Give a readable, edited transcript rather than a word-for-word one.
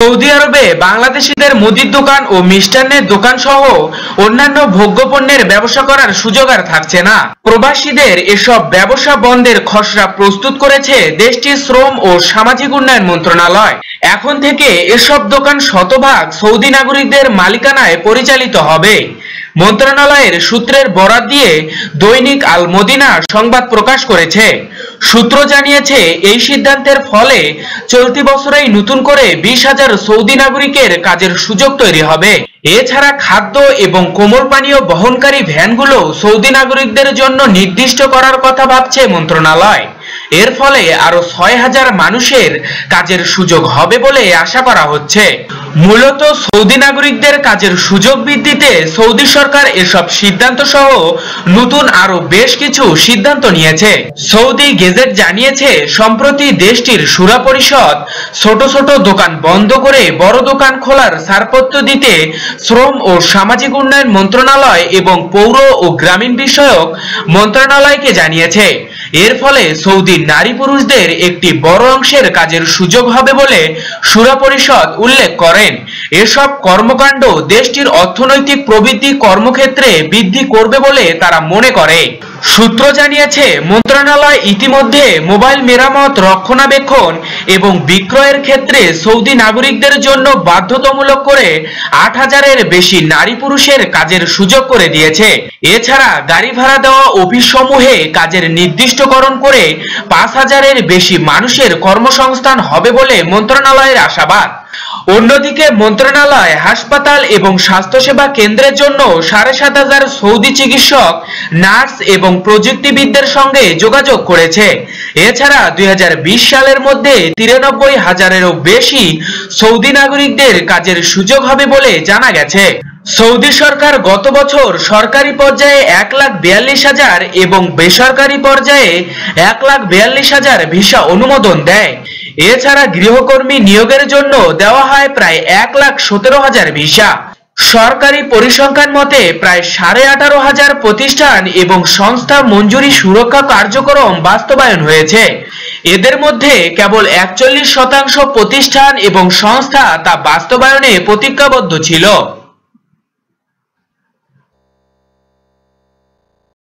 Saudi আরবে বাংলাদেশিদের মুদির দোকান ও মিষ্টান্নের দোকান সহ অন্যান্য ভোগ্যপণ্যের ব্যবসা করার সুযোগ আর থাকছে না। প্রবাসীদের এসব ব্যবসা বন্ধের খসড়া প্রস্তুত করেছে দেশটির শ্রম ও সামাজিক উন্নয়ন মন্ত্রণালয়। এখন থেকে এসব দোকান শতভাগ সৌদি নাগরিকদের মালিকানায় পরিচালিত হবে। মন্ত্রণালয়ের সূত্রের বরাত দিয়ে দৈনিক আল মদিনা সংবাদ প্রকাশ করেছে। সূত্র জানিয়েছে, এই সিদ্ধান্তের ফলে চলতি বছরেই নতুন করে 20,000 সৌদি নাগরিকের কাজের সুযোগ তৈরি হবে। এছাড়া খাদ্য এবং কোমল পানীয় বহনকারী ভ্যানগুলো সৌদি নাগরিকদের জন্য নির্দিষ্ট করার কথা ভাবছে মন্ত্রণালয়। এর ফলে আরো 6,000 মানুষের কাজের সুযোগ হবে বলে আশা করা হচ্ছে। মূলত সৌদি নাগরিকদের কাজের সুযোগ বৃদ্ধিতে সৌদি সরকার এসব সিদ্ধান্ত সহ নতুন আরো বেশ কিছু সিদ্ধান্ত নিয়েছে। সৌদি গেজেট জানিয়েছে, সম্প্রতি দেশটির শুরা পরিষদ ছোট ছোট দোকান বন্ধ করে বড় দোকান খোলার ছাড়পত্র দিতে শ্রম ও সামাজিক উন্নয়ন মন্ত্রণালয় এবং পৌর ও গ্রামীণ বিষয়ক মন্ত্রণালয়কে জানিয়েছে। এর ফলে সৌদি নারী পুরুষদের একটি বড় অংশের কাজের সুযোগ হবে বলে শুরা পরিষদ উল্লেখ করেন। এসব কর্মকাণ্ড দেশটির অর্থনৈতিক প্রবৃদ্ধি কর্মক্ষেত্রে বৃদ্ধি করবে বলে তারা মনে করে। সূত্র জানিয়েছে, মন্ত্রণালয় ইতিমধ্যে মোবাইল মেরামত, রক্ষণাবেক্ষণ এবং বিক্রয়ের ক্ষেত্রে সৌদি নাগরিকদের জন্য বাধ্যতামূলক করে 8,000-এর বেশি নারী পুরুষের কাজের সুযোগ করে দিয়েছে। এছাড়া গাড়ি ভাড়া দেওয়া অফিসসমূহে কাজের নির্দিষ্টকরণ করে 5,000-এর বেশি মানুষের কর্মসংস্থান হবে বলে মন্ত্রণালয়ের আশাবাদ। অন্যদিকে মন্ত্রণালয় হাসপাতাল এবং স্বাস্থ্যসেবা কেন্দ্রের জন্য 7,500 সৌদি চিকিৎসক, নার্স এবং প্রযুক্তিবিদদের সঙ্গে যোগাযোগ করেছে। এছাড়া 2020 সালের মধ্যে 93,000-এরও বেশি সৌদি নাগরিকদের কাজের সুযোগ হবে বলে জানা গেছে। সৌদি সরকার গত বছর সরকারি পর্যায়ে 1,42,000 এবং বেসরকারি পর্যায়ে 1,42,000 ভিসা অনুমোদন দেয়। এছাড়া গৃহকর্মী নিয়োগের জন্য দেওয়া হয় প্রায় 1,17,000 ভিসা। সরকারি পরিসংখ্যান মতে প্রায় 18,500 প্রতিষ্ঠান এবং সংস্থা মঞ্জুরি সুরক্ষা কার্যক্রম বাস্তবায়ন হয়েছে। এদের মধ্যে কেবল 41% প্রতিষ্ঠান এবং সংস্থা তা বাস্তবায়নে প্রতিজ্ঞাবদ্ধ ছিল।